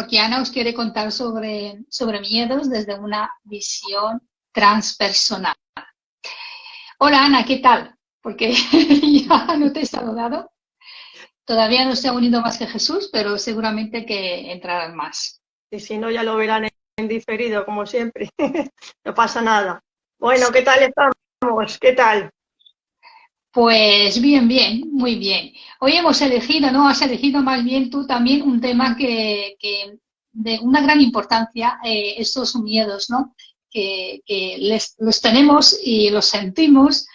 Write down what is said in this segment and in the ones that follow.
porque Ana os quiere contar sobre miedos desde una visión transpersonal. Hola Ana, ¿qué tal? Porque ya no te he saludado. Todavía no se ha unido más que Jesús, pero seguramente que entrarán más. Y si no, ya lo verán en diferido, como siempre. No pasa nada. Bueno, ¿qué tal estamos? ¿Qué tal? Pues bien, bien, muy bien. Hoy hemos elegido, ¿no? Has elegido más bien tú también un tema que de una gran importancia, estos miedos, ¿no? Que los tenemos y los sentimos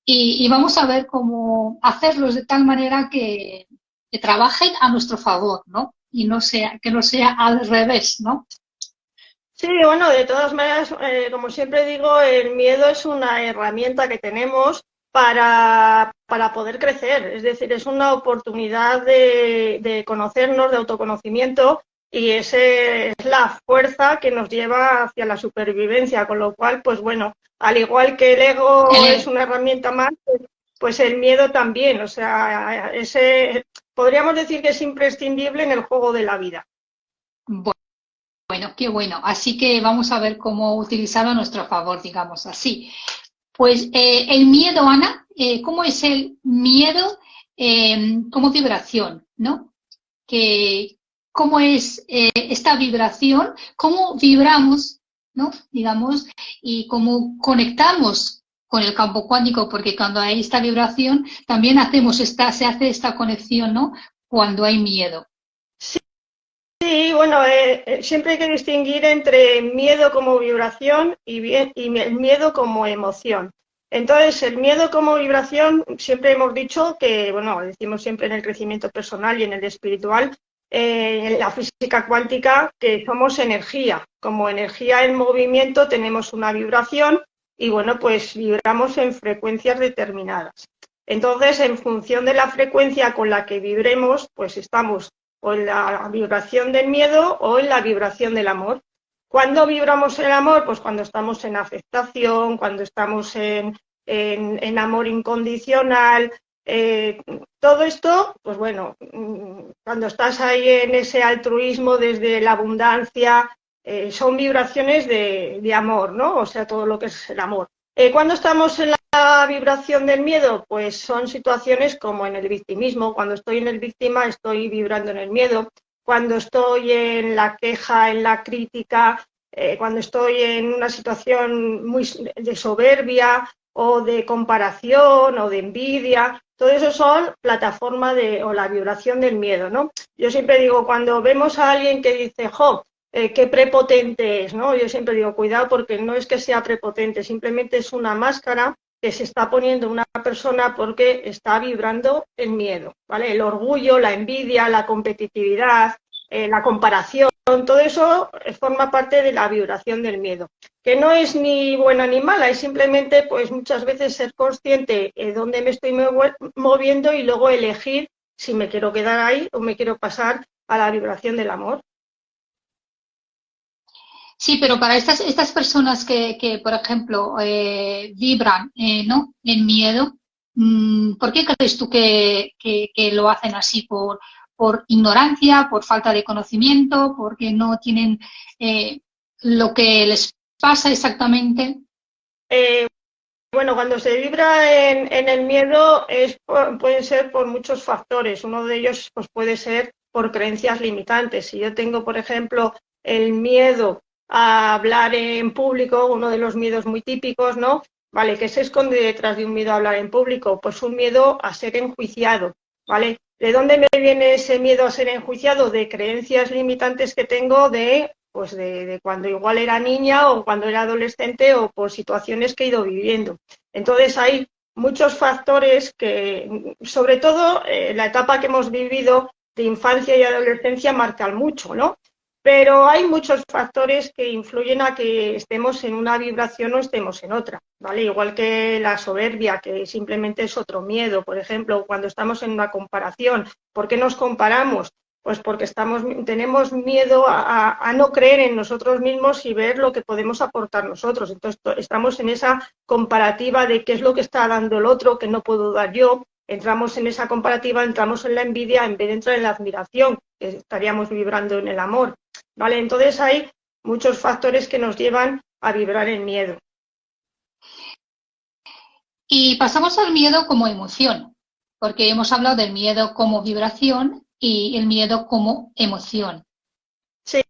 y vamos a ver cómo hacerlos de tal manera que trabajen a nuestro favor, ¿no? Y no sea, que no sea al revés, ¿no? Sí, bueno, de todas maneras, como siempre digo, el miedo es una herramienta que tenemos para poder crecer. Es decir, es una oportunidad de conocernos, de autoconocimiento, y ese es la fuerza que nos lleva hacia la supervivencia. Con lo cual, pues bueno, al igual que el ego es El- una herramienta más, pues el miedo también. O sea, podríamos decir que es imprescindible en el juego de la vida. bueno, qué bueno. Así que vamos a ver cómo utilizarlo a nuestro favor, digamos así. Pues el miedo, Ana, ¿cómo es el miedo como vibración, ¿no? Que, ¿cómo es esta vibración? ¿Cómo vibramos, ¿no? Digamos, y cómo conectamos con el campo cuántico, porque cuando hay esta vibración también se hace esta conexión, ¿no? Cuando hay miedo. Sí, bueno, siempre hay que distinguir entre miedo como vibración y el miedo como emoción. Entonces, el miedo como vibración, siempre hemos dicho que, bueno, decimos siempre en el crecimiento personal y en el espiritual, en la física cuántica, que somos energía. Como energía en movimiento tenemos una vibración y, bueno, pues vibramos en frecuencias determinadas. Entonces, en función de la frecuencia con la que vibremos, pues estamos o en la vibración del miedo o en la vibración del amor. ¿Cuándo vibramos el amor? Pues cuando estamos en aceptación, cuando estamos en amor incondicional. Todo esto, pues bueno, cuando estás ahí en ese altruismo desde la abundancia, son vibraciones de amor, ¿no? O sea, todo lo que es el amor. Cuando estamos en la vibración del miedo, pues son situaciones como en el victimismo. Cuando estoy en el víctima, estoy vibrando en el miedo. Cuando estoy en la queja, en la crítica, cuando estoy en una situación muy de soberbia o de comparación o de envidia, todo eso son plataformas o la vibración del miedo, ¿no? Yo siempre digo, cuando vemos a alguien que dice, jo, qué prepotente es, ¿no? Yo siempre digo, cuidado, porque no es que sea prepotente, simplemente es una máscara que se está poniendo una persona porque está vibrando el miedo, ¿vale? El orgullo, la envidia, la competitividad, la comparación, todo eso forma parte de la vibración del miedo, que no es ni buena ni mala, es simplemente, pues muchas veces ser consciente de dónde me estoy moviendo y luego elegir si me quiero quedar ahí o me quiero pasar a la vibración del amor. Sí, pero para estas personas que por ejemplo, vibran, ¿no? En miedo, ¿por qué crees tú que lo hacen así? ¿Por ignorancia, por falta de conocimiento, porque no tienen lo que les pasa exactamente? Eh, Bueno, cuando se vibra en el miedo puede ser por muchos factores. Uno de ellos pues, puede ser por creencias limitantes. Si yo tengo, por ejemplo, el miedo a hablar en público, uno de los miedos muy típicos, ¿no? Vale, ¿qué se esconde detrás de un miedo a hablar en público? Pues un miedo a ser enjuiciado, ¿vale? ¿De dónde me viene ese miedo a ser enjuiciado? De creencias limitantes que tengo de cuando igual era niña o cuando era adolescente o por situaciones que he ido viviendo. Entonces hay muchos factores que, sobre todo, la etapa que hemos vivido de infancia y adolescencia marcan mucho, ¿no? Pero hay muchos factores que influyen a que estemos en una vibración o estemos en otra, ¿vale? Igual que la soberbia, que simplemente es otro miedo, por ejemplo, cuando estamos en una comparación. ¿Por qué nos comparamos? Pues porque tenemos miedo a no creer en nosotros mismos y ver lo que podemos aportar nosotros. Entonces estamos en esa comparativa de qué es lo que está dando el otro que no puedo dar yo, entramos en esa comparativa, entramos en la envidia en vez de entrar en la admiración, que estaríamos vibrando en el amor, ¿vale? Entonces hay muchos factores que nos llevan a vibrar en miedo. Y pasamos al miedo como emoción, porque hemos hablado del miedo como vibración y el miedo como emoción. Sí,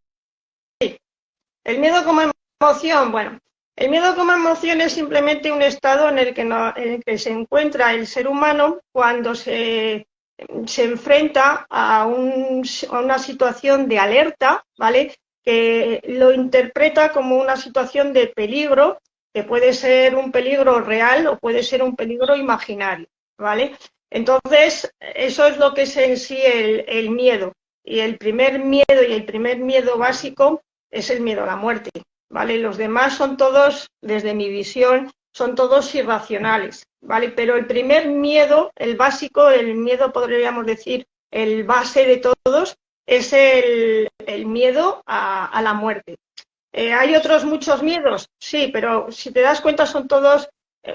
el miedo como emoción, bueno, el miedo como emoción es simplemente un estado en el que se encuentra el ser humano cuando se enfrenta a una situación de alerta, ¿vale? Que lo interpreta como una situación de peligro, que puede ser un peligro real o puede ser un peligro imaginario, ¿vale? Entonces, eso es lo que es en sí el miedo. Y el primer miedo básico es el miedo a la muerte, ¿vale? Los demás son todos, desde mi visión, son todos irracionales, ¿vale? Pero el primer miedo, el básico, el miedo, podríamos decir, el base de todos, es el miedo a la muerte. ¿Hay otros muchos miedos? Sí, pero si te das cuenta son todos,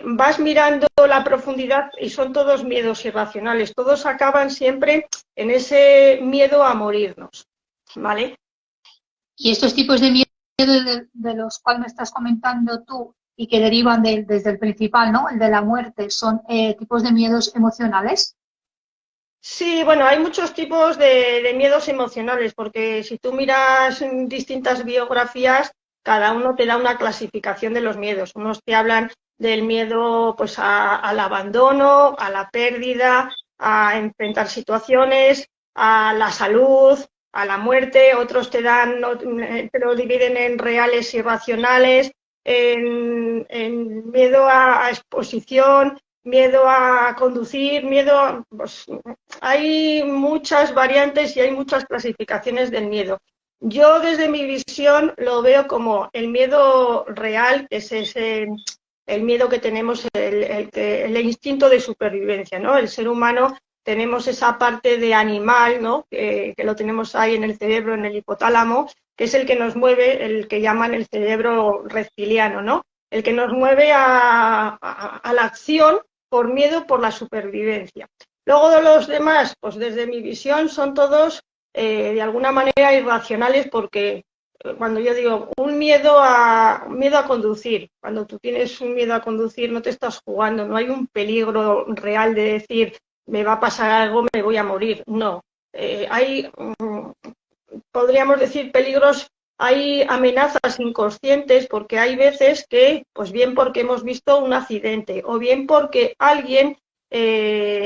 vas mirando la profundidad y son todos miedos irracionales. Todos acaban siempre en ese miedo a morirnos, ¿vale? Y estos tipos de miedo de los cuales me estás comentando tú y que derivan desde el principal, ¿no? El de la muerte, son tipos de miedos emocionales. Sí, bueno, hay muchos tipos de miedos emocionales, porque si tú miras distintas biografías, cada uno te da una clasificación de los miedos. Unos te hablan del miedo pues al abandono, a la pérdida, a enfrentar situaciones, a la salud, a la muerte. Otros te lo dividen en reales y racionales, en miedo a exposición, miedo a conducir, pues, hay muchas variantes y hay muchas clasificaciones del miedo. Yo desde mi visión lo veo como el miedo real, que es el miedo que tenemos, el instinto de supervivencia, ¿no? El ser humano tenemos esa parte de animal, ¿no? Que lo tenemos ahí en el cerebro, en el hipotálamo, que es el que nos mueve, el que llaman el cerebro reptiliano, ¿no? El que nos mueve a la acción por miedo, por la supervivencia. Luego de los demás, pues desde mi visión son todos de alguna manera irracionales, porque cuando yo digo un miedo a conducir, cuando tú tienes un miedo a conducir no te estás jugando, no hay un peligro real de decir me va a pasar algo, me voy a morir, no. Hay, podríamos decir, peligros, hay amenazas inconscientes, porque hay veces que, pues bien porque hemos visto un accidente o bien porque alguien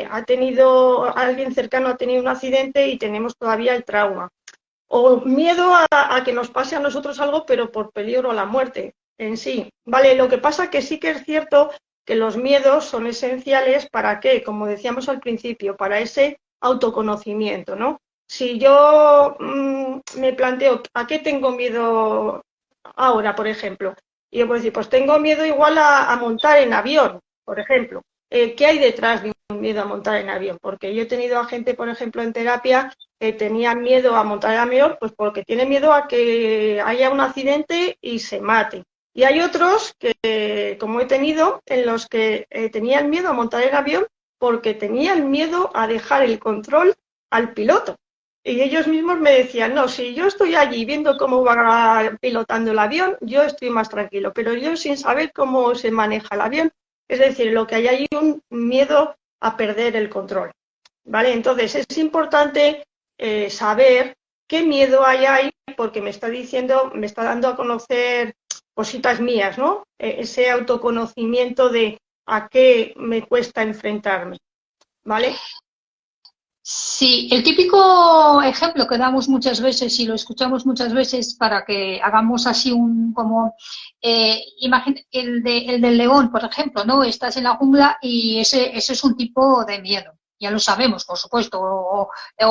alguien cercano ha tenido un accidente y tenemos todavía el trauma. O miedo a que nos pase a nosotros algo, pero por peligro a la muerte en sí. Vale, lo que pasa que sí que es cierto que los miedos son esenciales para qué, como decíamos al principio, para ese autoconocimiento, ¿no? Si yo me planteo a qué tengo miedo ahora, por ejemplo, y yo puedo decir, pues tengo miedo igual a montar en avión, por ejemplo. ¿Qué hay detrás de un miedo a montar en avión? Porque yo he tenido a gente, por ejemplo, en terapia que tenía miedo a montar en avión, pues porque tiene miedo a que haya un accidente y se mate. Y hay otros que, como he tenido, en los que tenían miedo a montar en avión porque tenían miedo a dejar el control al piloto. Y ellos mismos me decían, no, si yo estoy allí viendo cómo va pilotando el avión, yo estoy más tranquilo, pero yo sin saber cómo se maneja el avión, es decir, lo que hay ahí un miedo a perder el control, ¿vale? Entonces es importante saber qué miedo hay ahí, porque me está diciendo, me está dando a conocer cositas mías, ¿no? Ese autoconocimiento de a qué me cuesta enfrentarme, ¿vale? Sí, el típico ejemplo que damos muchas veces y lo escuchamos muchas veces para que hagamos así el del león, por ejemplo, ¿no? Estás en la jungla y ese es un tipo de miedo. Ya lo sabemos, por supuesto, o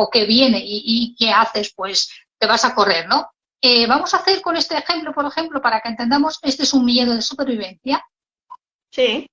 que viene y ¿qué haces? Pues te vas a correr, ¿no? Vamos a hacer con este ejemplo, por ejemplo, para que entendamos, este es un miedo de supervivencia. Sí.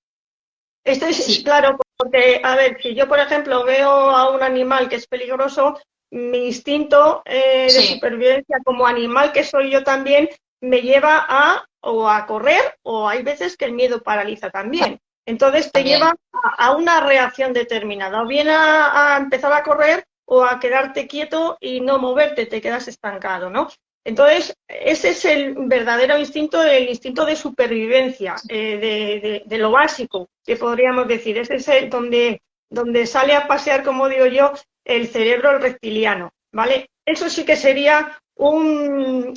Esto es Sí. claro, porque, a ver, si yo, por ejemplo, veo a un animal que es peligroso, mi instinto de supervivencia como animal que soy yo también me lleva o a correr, o hay veces que el miedo paraliza también. Entonces te También. lleva a una reacción determinada, o bien a empezar a correr o a quedarte quieto y no moverte, te quedas estancado, ¿no? Entonces, ese es el verdadero instinto, el instinto de supervivencia, de lo básico, que podríamos decir. Ese es el donde sale a pasear, como digo yo, el cerebro reptiliano, ¿vale? Eso sí que sería un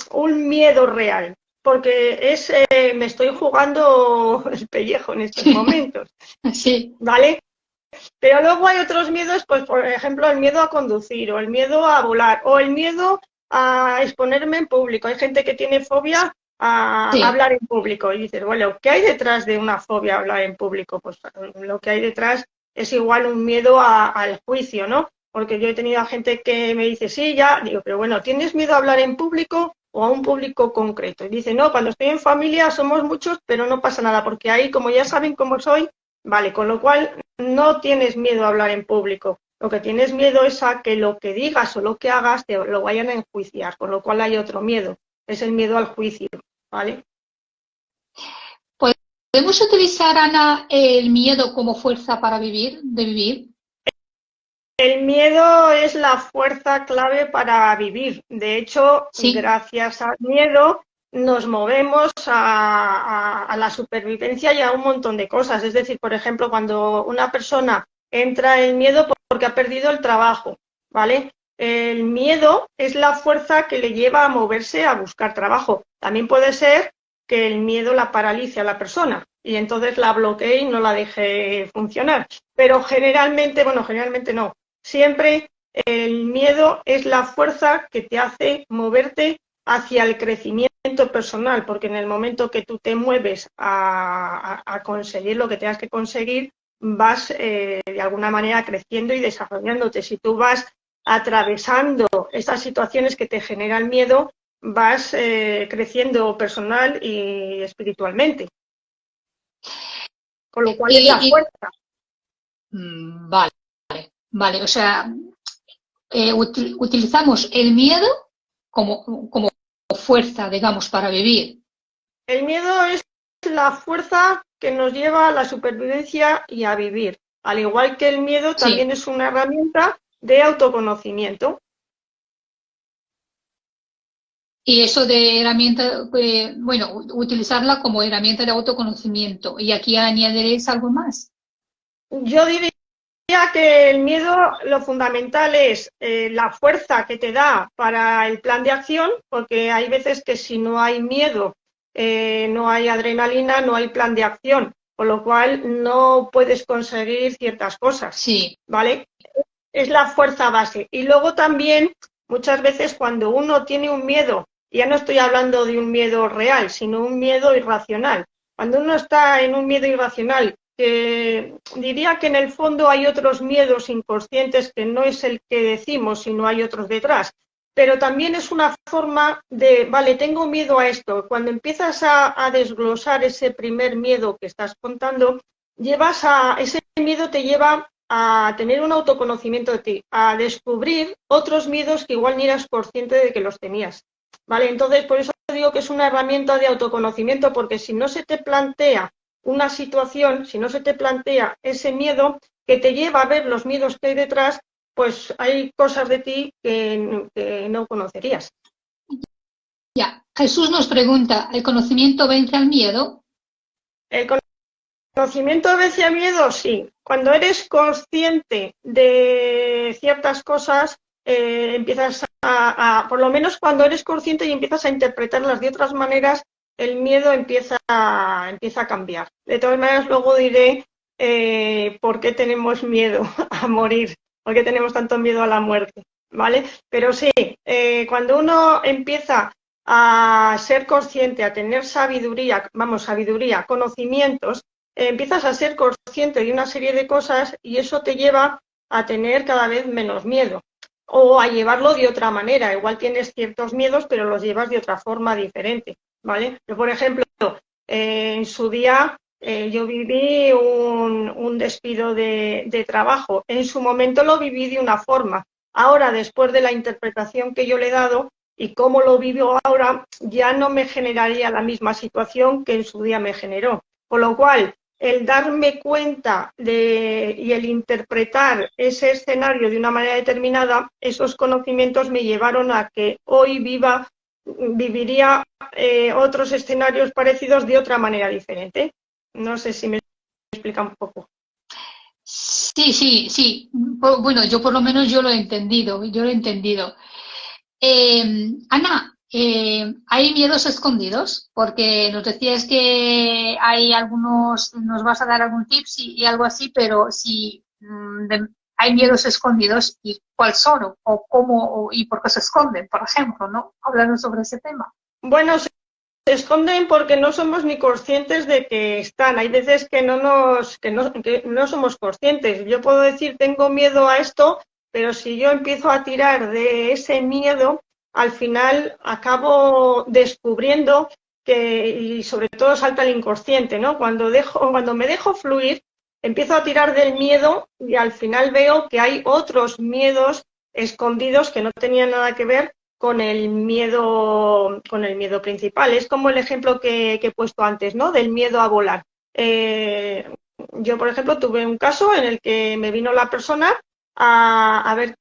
miedo real, porque me estoy jugando el pellejo en estos momentos, Sí, ¿vale? Pero luego hay otros miedos, pues por ejemplo el miedo a conducir, o el miedo a volar, o el miedo a exponerme en público. Hay gente que tiene fobia a sí. hablar en público y dices, bueno, ¿qué hay detrás de una fobia a hablar en público? Pues lo que hay detrás es igual un miedo al juicio, ¿no? Porque yo he tenido a gente que me dice, sí, ya, digo, pero bueno, ¿tienes miedo a hablar en público o a un público concreto? Y dice, no, cuando estoy en familia somos muchos, pero no pasa nada, porque ahí, como ya saben cómo soy, vale, con lo cual no tienes miedo a hablar en público. Lo que tienes miedo es a que lo que digas o lo que hagas te lo vayan a enjuiciar, con lo cual hay otro miedo, es el miedo al juicio, ¿vale? ¿Podemos utilizar, Ana, el miedo como fuerza para vivir, de vivir? El miedo es la fuerza clave para vivir. De hecho, Sí, gracias al miedo nos movemos a la supervivencia y a un montón de cosas. Es decir, por ejemplo, cuando una persona entra en miedo porque ha perdido el trabajo, ¿vale? El miedo es la fuerza que le lleva a moverse a buscar trabajo. También puede ser que el miedo la paralice a la persona y entonces la bloquee y no la deje funcionar. Pero generalmente, bueno, generalmente no. Siempre el miedo es la fuerza que te hace moverte hacia el crecimiento personal, porque en el momento que tú te mueves a conseguir lo que tengas que conseguir, vas de alguna manera creciendo y desarrollándote. Si tú vas atravesando esas situaciones que te generan miedo, vas creciendo personal y espiritualmente, con lo cual es la y, fuerza. vale, vale, o sea, utilizamos el miedo como fuerza, digamos, para vivir. El miedo es la fuerza que nos lleva a la supervivencia y a vivir. Al igual que el miedo también Sí, es una herramienta de autoconocimiento. y eso de herramienta, bueno, utilizarla como herramienta de autoconocimiento. Y aquí añadiréis algo más. Yo diría que el miedo, lo fundamental es la fuerza que te da para el plan de acción, porque hay veces que si no hay miedo, no hay adrenalina, no hay plan de acción, con lo cual no puedes conseguir ciertas cosas, Sí, ¿vale? Es la fuerza base. Y luego también, muchas veces cuando uno tiene un miedo, ya no estoy hablando de un miedo real, sino un miedo irracional. Cuando uno está en un miedo irracional, diría que en el fondo hay otros miedos inconscientes que no es el que decimos, sino hay otros detrás. Pero también es una forma de, vale, tengo miedo a esto. Cuando empiezas a desglosar ese primer miedo que estás contando, ese miedo te lleva a tener un autoconocimiento de ti, a descubrir otros miedos que igual ni eras consciente de que los tenías. ¿Vale? Entonces, por eso digo que es una herramienta de autoconocimiento, porque si no se te plantea una situación, si no se te plantea ese miedo que te lleva a ver los miedos que hay detrás, pues hay cosas de ti que no conocerías. ya. Jesús nos pregunta, ¿el conocimiento vence al miedo? El conocimiento vence al miedo, sí. Cuando eres consciente de ciertas cosas, empiezas por lo menos cuando eres consciente y empiezas a interpretarlas de otras maneras, el miedo empieza a cambiar. De todas maneras, luego diré por qué tenemos miedo a morir, por qué tenemos tanto miedo a la muerte, ¿vale? Pero sí, cuando uno empieza a ser consciente, a tener sabiduría, conocimientos, empiezas a ser consciente de una serie de cosas y eso te lleva a tener cada vez menos miedo o a llevarlo de otra manera. Igual tienes ciertos miedos, pero los llevas de otra forma diferente, ¿vale? Yo, por ejemplo, en su día yo viví un despido de trabajo. En su momento lo viví de una forma. Ahora, después de la interpretación que yo le he dado y cómo lo vivo ahora, ya no me generaría la misma situación que en su día me generó. Con lo cual, el darme cuenta y el interpretar ese escenario de una manera determinada, esos conocimientos me llevaron a que hoy viviría otros escenarios parecidos de otra manera diferente. No sé si me explica un poco. Sí, sí, sí. Bueno, yo por lo menos yo lo he entendido, yo lo he entendido. Ana, ¿hay miedos escondidos? Porque nos decías que hay algunos, nos vas a dar algún tips y algo así, pero si hay miedos escondidos, ¿y cuáles son? O cómo, y por qué se esconden, por ejemplo, ¿no? Hablando sobre ese tema. Bueno, se esconden porque no somos ni conscientes de que están. Hay veces que no somos conscientes. Yo puedo decir, tengo miedo a esto, pero si yo empiezo a tirar de ese miedo, al final acabo descubriendo y sobre todo salta el inconsciente, ¿no? Cuando me dejo fluir, empiezo a tirar del miedo y al final veo que hay otros miedos escondidos que no tenían nada que ver con el miedo principal. Es como el ejemplo que he puesto antes, ¿no? Del miedo a volar. Yo, por ejemplo, tuve un caso en el que me vino la persona a ver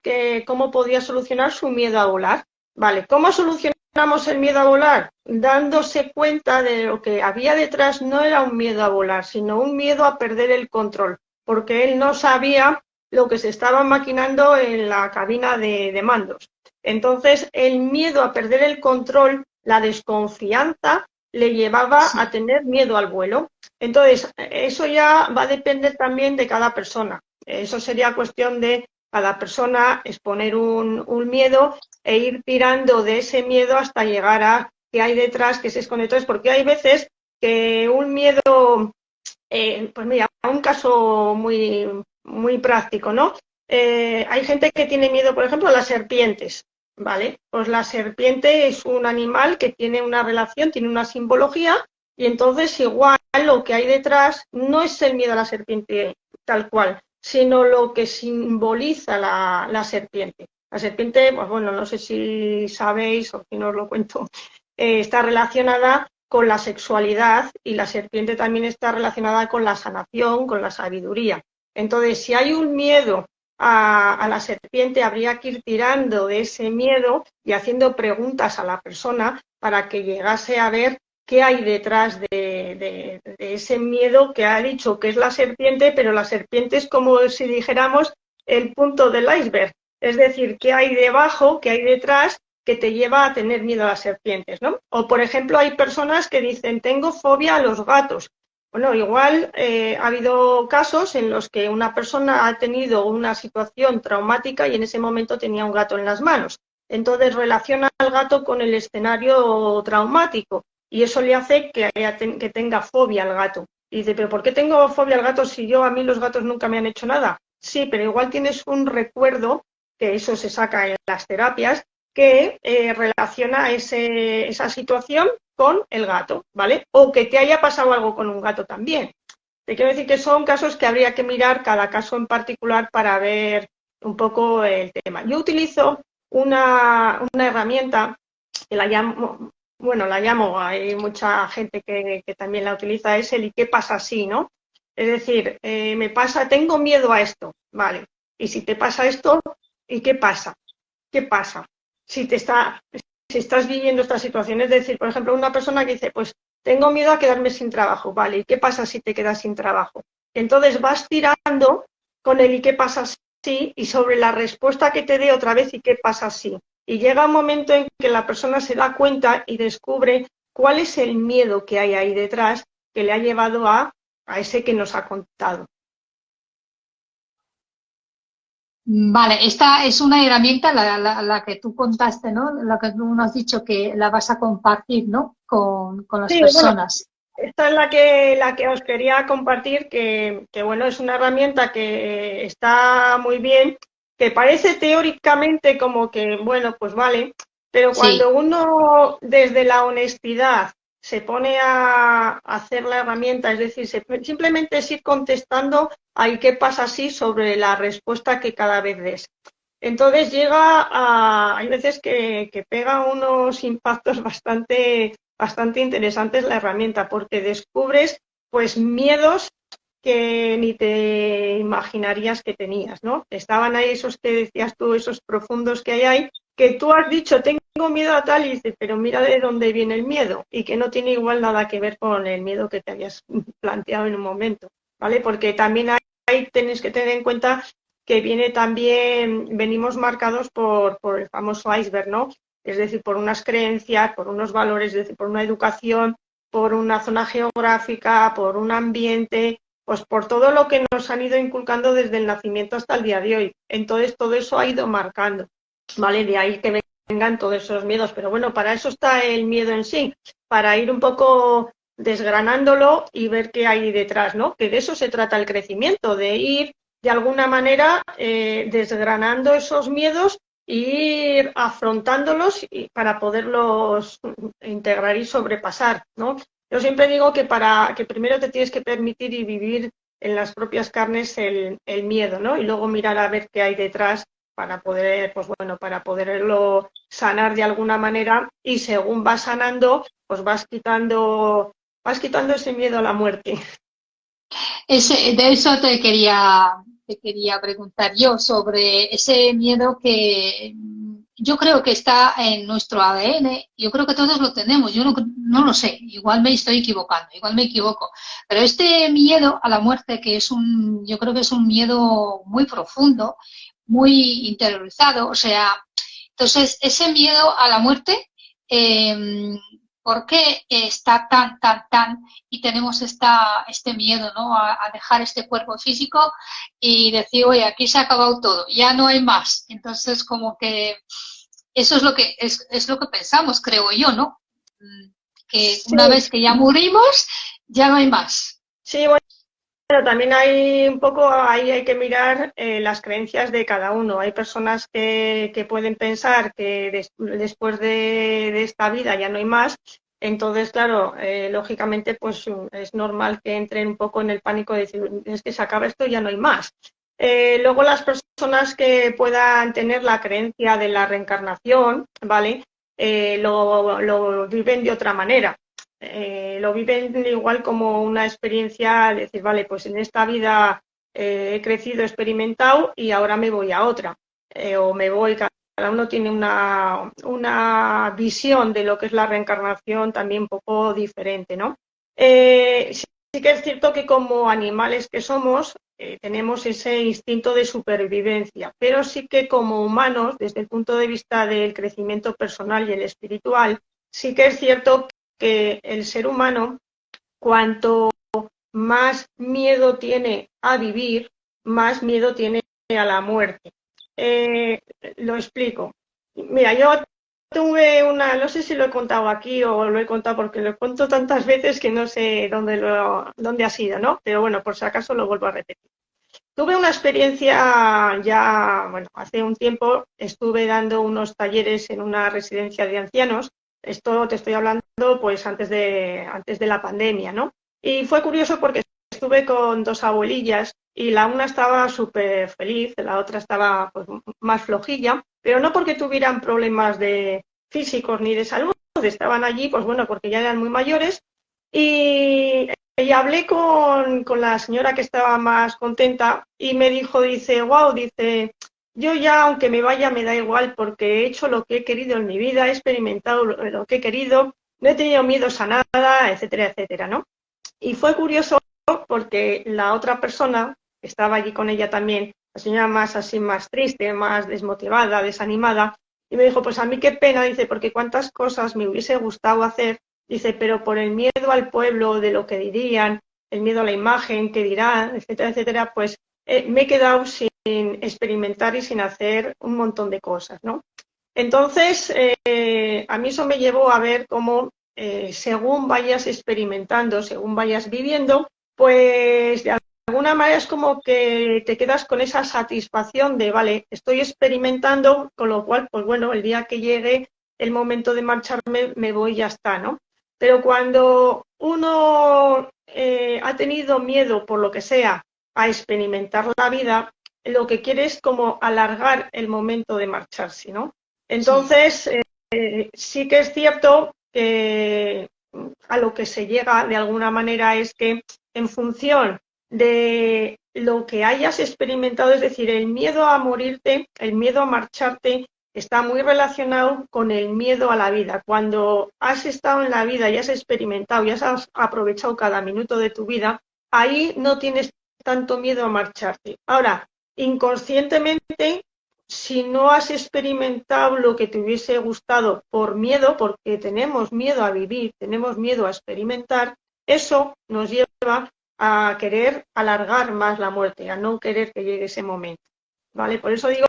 cómo podía solucionar su miedo a volar. Vale, ¿cómo solucionamos el miedo a volar? Dándose cuenta de lo que había detrás no era un miedo a volar, sino un miedo a perder el control, porque él no sabía lo que se estaba maquinando en la cabina de mandos. Entonces, el miedo a perder el control, la desconfianza, le llevaba a tener miedo al vuelo. Entonces, eso ya va a depender también de cada persona. Eso sería cuestión de cada persona exponer un miedo e ir tirando de ese miedo hasta llegar a qué hay detrás, qué se esconde. Entonces, porque hay veces que un miedo, pues mira, un caso muy práctico, ¿no? Hay gente que tiene miedo, por ejemplo, a las serpientes. Vale, pues la serpiente es un animal que tiene una relación, tiene una simbología, y entonces igual lo que hay detrás no es el miedo a la serpiente tal cual, sino lo que simboliza la serpiente. La serpiente, pues bueno, no sé si sabéis o si no os lo cuento, está relacionada con la sexualidad y la serpiente también está relacionada con la sanación, con la sabiduría. Entonces, si hay un miedo a la serpiente, habría que ir tirando de ese miedo y haciendo preguntas a la persona para que llegase a ver qué hay detrás de ese miedo que ha dicho que es la serpiente, pero la serpiente es como si dijéramos el punto del iceberg. Es decir, qué hay debajo, qué hay detrás que te lleva a tener miedo a las serpientes, ¿no? O, por ejemplo, hay personas que dicen, tengo fobia a los gatos. Bueno, igual ha habido casos en los que una persona ha tenido una situación traumática y en ese momento tenía un gato en las manos. Entonces relaciona al gato con el escenario traumático y eso le hace que tenga fobia al gato. Y dice, ¿pero por qué tengo fobia al gato si a mí los gatos nunca me han hecho nada? Sí, pero igual tienes un recuerdo, que eso se saca en las terapias, que relaciona esa situación con el gato, ¿vale? O que te haya pasado algo con un gato también. Te quiero decir que son casos que habría que mirar cada caso en particular para ver un poco el tema. Yo utilizo una herramienta que la llamo, hay mucha gente que también la utiliza, es el ¿y qué pasa si, no? Es decir, tengo miedo a esto, ¿vale? Y si te pasa esto, ¿y qué pasa? ¿Qué pasa? Si estás viviendo esta situación, es decir, por ejemplo, una persona que dice, pues tengo miedo a quedarme sin trabajo, ¿vale? ¿Y qué pasa si te quedas sin trabajo? Entonces vas tirando con el ¿y qué pasa si? Y sobre la respuesta que te dé otra vez ¿y qué pasa si? Y llega un momento en que la persona se da cuenta y descubre cuál es el miedo que hay ahí detrás que le ha llevado a ese que nos ha contado. Vale, esta es una herramienta, la que tú contaste, ¿no? La que tú nos has dicho que la vas a compartir, ¿no? Con las Sí, bueno, personas. esta es la que os quería compartir, que bueno, es una herramienta que está muy bien, que parece teóricamente como que, bueno, pues vale, pero Sí, cuando uno desde la honestidad se pone a hacer la herramienta, es decir, simplemente es ir contestando a qué pasa así sobre la respuesta que cada vez des. Entonces hay veces que pega unos impactos bastante interesantes la herramienta, porque descubres pues miedos que ni te imaginarías que tenías, ¿no? Estaban ahí esos que decías tú, esos profundos que hay ahí, que tú has dicho, tengo miedo a tal, y dices, pero mira de dónde viene el miedo, y que no tiene igual nada que ver con el miedo que te habías planteado en un momento, ¿vale? Porque también ahí tienes que tener en cuenta que viene también, venimos marcados por el famoso iceberg, ¿no? Es decir, por unas creencias, por unos valores, es decir, por una educación, por una zona geográfica, por un ambiente, pues por todo lo que nos han ido inculcando desde el nacimiento hasta el día de hoy. Entonces, todo eso ha ido marcando, ¿vale? De ahí que vengan todos esos miedos. Pero bueno, para eso está el miedo en sí, para ir un poco desgranándolo y ver qué hay detrás, ¿no? Que de eso se trata el crecimiento, de ir de alguna manera desgranando esos miedos e ir afrontándolos para poderlos integrar y sobrepasar, ¿no? Yo siempre digo que primero te tienes que permitir y vivir en las propias carnes el miedo, ¿no? Y luego mirar a ver qué hay detrás para poder, pues bueno, para poderlo sanar de alguna manera, y según vas sanando, pues vas quitando ese miedo a la muerte. De eso te quería preguntar yo, sobre ese miedo que yo creo que está en nuestro ADN. Yo creo que todos lo tenemos, yo no lo sé, igual me estoy equivocando, igual me equivoco, pero este miedo a la muerte, que es yo creo que es un miedo muy profundo, muy interiorizado, o sea, entonces ese miedo a la muerte, eh, ¿por qué está tan y tenemos este miedo, ¿no? A dejar este cuerpo físico y decir, oye, aquí se ha acabado todo, ya no hay más? Entonces, como que eso es lo que pensamos, creo yo, ¿no? Que Sí, una vez que ya morimos, ya no hay más. sí, bueno. Pero también hay un poco, ahí hay que mirar las creencias de cada uno. Hay personas que pueden pensar que después de esta vida ya no hay más. Entonces, claro, lógicamente, pues es normal que entren un poco en el pánico de decir, es que se acaba esto y ya no hay más. Luego las personas que puedan tener la creencia de la reencarnación, ¿vale? Lo viven de otra manera. Lo viven igual como una experiencia, decir, vale, pues en esta vida he crecido, he experimentado y ahora me voy a otra. O me voy, cada uno tiene una visión de lo que es la reencarnación también un poco diferente, ¿no? Sí que es cierto que como animales que somos, tenemos ese instinto de supervivencia, pero sí que como humanos, desde el punto de vista del crecimiento personal y el espiritual, sí que es cierto que el ser humano, cuanto más miedo tiene a vivir, más miedo tiene a la muerte. Lo explico. Mira, yo tuve no sé si lo he contado aquí o lo he contado porque lo cuento tantas veces que no sé dónde ha sido, ¿no? Pero bueno, por si acaso lo vuelvo a repetir. Tuve una experiencia ya, bueno, hace un tiempo estuve dando unos talleres en una residencia de ancianos. Esto te estoy hablando pues antes de la pandemia, ¿no? Y fue curioso porque estuve con dos abuelillas y la una estaba súper feliz, la otra estaba pues, más flojilla, pero no porque tuvieran problemas de físicos ni de salud, estaban allí, pues bueno, porque ya eran muy mayores. Y hablé con la señora que estaba más contenta y me dijo, dice, wow, dice, yo ya aunque me vaya me da igual porque he hecho lo que he querido en mi vida, he experimentado lo que he querido, no he tenido miedos a nada, etcétera, etcétera, ¿no? Y fue curioso porque la otra persona que estaba allí con ella también, la señora más así, más triste, más desmotivada, desanimada, y me dijo, pues a mí qué pena, dice, porque cuántas cosas me hubiese gustado hacer, dice, pero por el miedo al pueblo, de lo que dirían, el miedo a la imagen, que dirán, etcétera, etcétera, pues me he quedado sin experimentar y sin hacer un montón de cosas, ¿no? Entonces, a mí eso me llevó a ver cómo según vayas experimentando, según vayas viviendo, pues de alguna manera es como que te quedas con esa satisfacción de, vale, estoy experimentando, con lo cual, pues bueno, el día que llegue el momento de marcharme, me voy y ya está, ¿no? Pero cuando uno ha tenido miedo, por lo que sea, a experimentar la vida, lo que quiere es como alargar el momento de marcharse, ¿no? Sí. Entonces, sí que es cierto que a lo que se llega de alguna manera es que en función de lo que hayas experimentado, es decir, el miedo a morirte, el miedo a marcharte, está muy relacionado con el miedo a la vida. Cuando has estado en la vida y has experimentado y has aprovechado cada minuto de tu vida, ahí no tienes tanto miedo a marcharte. Ahora, inconscientemente, si no has experimentado lo que te hubiese gustado por miedo, porque tenemos miedo a vivir, tenemos miedo a experimentar, eso nos lleva a querer alargar más la muerte, a no querer que llegue ese momento, ¿vale? Por eso digo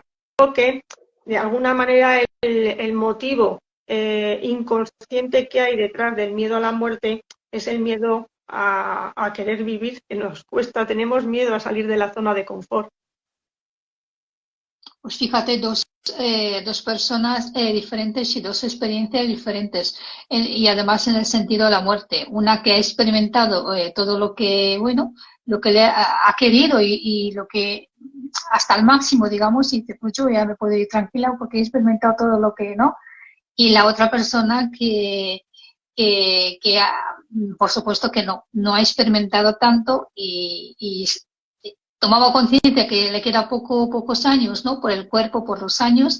que, de alguna manera, el motivo inconsciente que hay detrás del miedo a la muerte es el miedo a querer vivir, que nos cuesta, tenemos miedo a salir de la zona de confort. Pues fíjate, dos personas diferentes y dos experiencias diferentes. Y además en el sentido de la muerte. Una que ha experimentado todo lo que, bueno, lo que le ha querido y lo que hasta el máximo, digamos, y dice, pues yo ya me puedo ir tranquila porque he experimentado todo lo que no. Y la otra persona que por supuesto que no ha experimentado tanto y tomaba conciencia que le queda pocos años, ¿no? Por el cuerpo, por los años,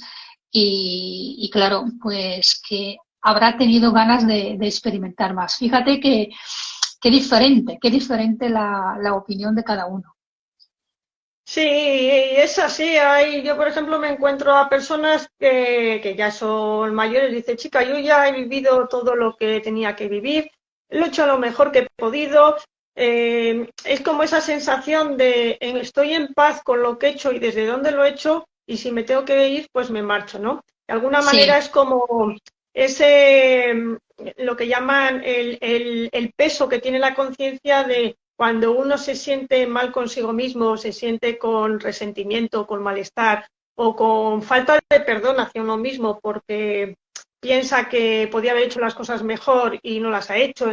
y claro, pues que habrá tenido ganas de experimentar más. Fíjate que qué diferente la opinión de cada uno. Sí, es así. Yo, por ejemplo, me encuentro a personas que ya son mayores. Dice, chica, yo ya he vivido todo lo que tenía que vivir, lo he hecho lo mejor que he podido. Es como esa sensación de estoy en paz con lo que he hecho y desde dónde lo he hecho, y si me tengo que ir, pues me marcho, ¿no? De alguna manera Sí, es como ese, lo que llaman el peso que tiene la conciencia de cuando uno se siente mal consigo mismo, se siente con resentimiento, con malestar o con falta de perdón hacia uno mismo porque piensa que podía haber hecho las cosas mejor y no las ha hecho.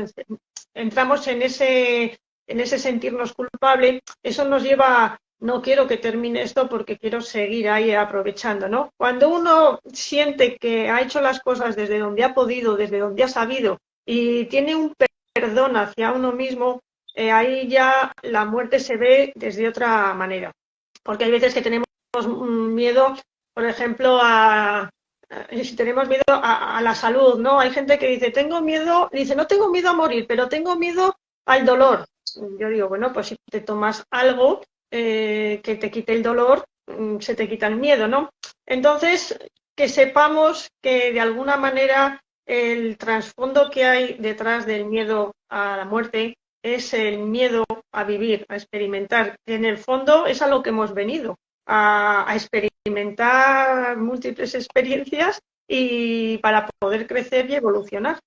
Entramos en ese sentirnos culpable. Eso nos lleva a, no quiero que termine esto porque quiero seguir ahí aprovechando, ¿no? Cuando uno siente que ha hecho las cosas desde donde ha podido, desde donde ha sabido y tiene un perdón hacia uno mismo, ahí ya la muerte se ve desde otra manera. Porque hay veces que tenemos miedo, por ejemplo, si tenemos miedo a la salud, ¿no? Hay gente que dice, tengo miedo, dice, no tengo miedo a morir, pero tengo miedo al dolor. Yo digo, bueno, pues si te tomas algo que te quite el dolor, se te quita el miedo, ¿no? Entonces, que sepamos que de alguna manera el trasfondo que hay detrás del miedo a la muerte es el miedo a vivir, a experimentar. En el fondo es a lo que hemos venido, a experimentar múltiples experiencias y para poder crecer y evolucionar.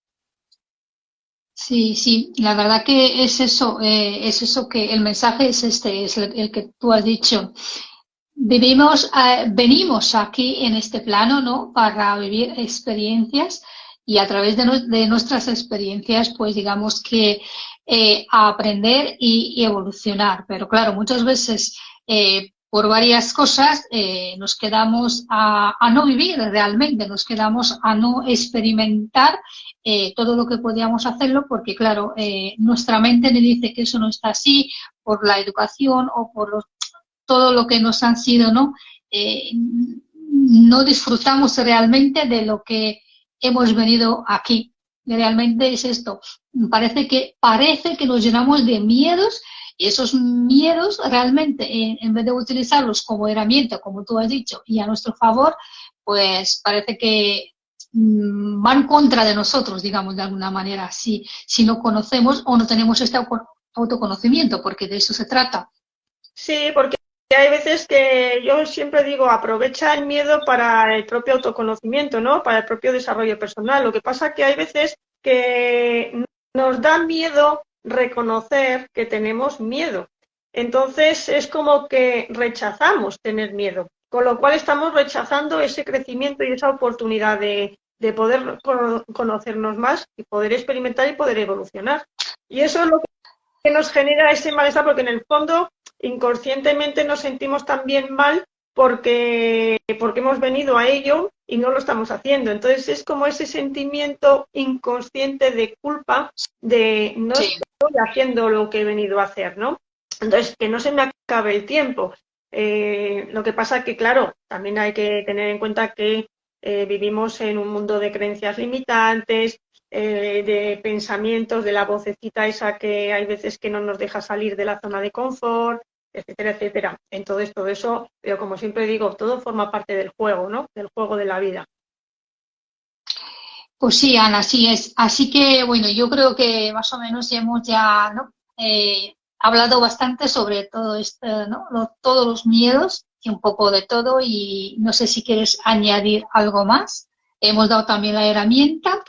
sí, sí, la verdad que es eso que el mensaje es es el que tú has dicho. Venimos aquí en este plano, ¿no? Para vivir experiencias y a través de nuestras experiencias, pues digamos que a aprender y evolucionar. Pero claro, muchas veces por varias cosas nos quedamos a no vivir realmente, nos quedamos a no experimentar todo lo que podíamos hacerlo porque claro, nuestra mente le dice que eso no está así por la educación o por todo lo que nos han sido, ¿no? No disfrutamos realmente de lo que hemos venido aquí. Realmente es esto. Parece que nos llenamos de miedos y esos miedos realmente, en vez de utilizarlos como herramienta, como tú has dicho, y a nuestro favor, pues parece que van contra de nosotros, digamos, de alguna manera, si no conocemos o no tenemos este autoconocimiento, porque de eso se trata. Sí, porque hay veces que yo siempre digo, aprovecha el miedo para el propio autoconocimiento, ¿no? Para el propio desarrollo personal. Lo que pasa que hay veces que nos da miedo reconocer que tenemos miedo. Entonces es como que rechazamos tener miedo, con lo cual estamos rechazando ese crecimiento y esa oportunidad de poder conocernos más y poder experimentar y poder evolucionar. Y eso es lo que nos genera ese malestar, porque en el fondo inconscientemente nos sentimos también mal porque hemos venido a ello y no lo estamos haciendo. Entonces es como ese sentimiento inconsciente de culpa de no Sí. estoy haciendo lo que he venido a hacer, ¿no? Entonces, que no se me acabe el tiempo. Lo que pasa que, claro, también hay que tener en cuenta que vivimos en un mundo de creencias limitantes, de pensamientos, de la vocecita esa que hay veces que no nos deja salir de la zona de confort, etcétera, etcétera. Entonces, todo eso, pero como siempre digo, todo forma parte del juego, ¿no? Del juego de la vida. Pues sí, Ana, así es. Así que, bueno, yo creo que más o menos hemos ya, ¿no? Hablado bastante sobre todo esto, ¿no? Todos los miedos y un poco de todo y no sé si quieres añadir algo más. Hemos dado también la herramienta.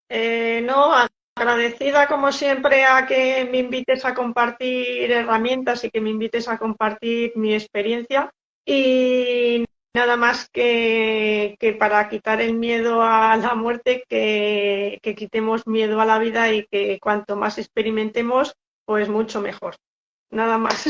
No, agradecida como siempre a que me invites a compartir herramientas y que me invites a compartir mi experiencia. Y nada más que para quitar el miedo a la muerte, que quitemos miedo a la vida y que cuanto más experimentemos, pues mucho mejor. Nada más.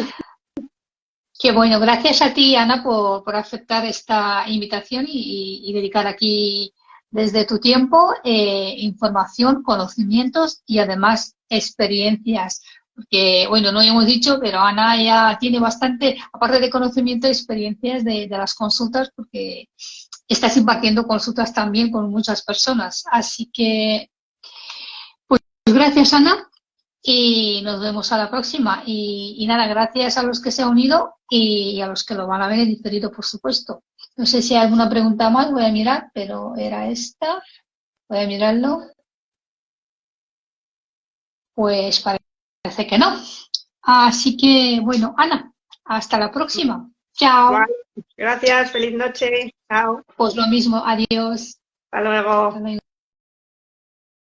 Que bueno, gracias a ti, Ana, por aceptar esta invitación y dedicar aquí desde tu tiempo información, conocimientos y además experiencias. Porque, bueno, no hemos dicho, pero Ana ya tiene bastante, aparte de conocimiento, experiencias de las consultas, porque estás impartiendo consultas también con muchas personas. Así que, pues gracias, Ana y nos vemos a la próxima. Y nada, gracias a los que se han unido y a los que lo van a ver en diferido, por supuesto. No sé si hay alguna pregunta más, voy a mirar, pero era esta. Voy a mirarlo. Pues parece que no. Así que, bueno, Ana, hasta la próxima. Chao. Vale. Gracias, feliz noche. Chao. Pues lo mismo, adiós. Hasta luego. Hasta luego.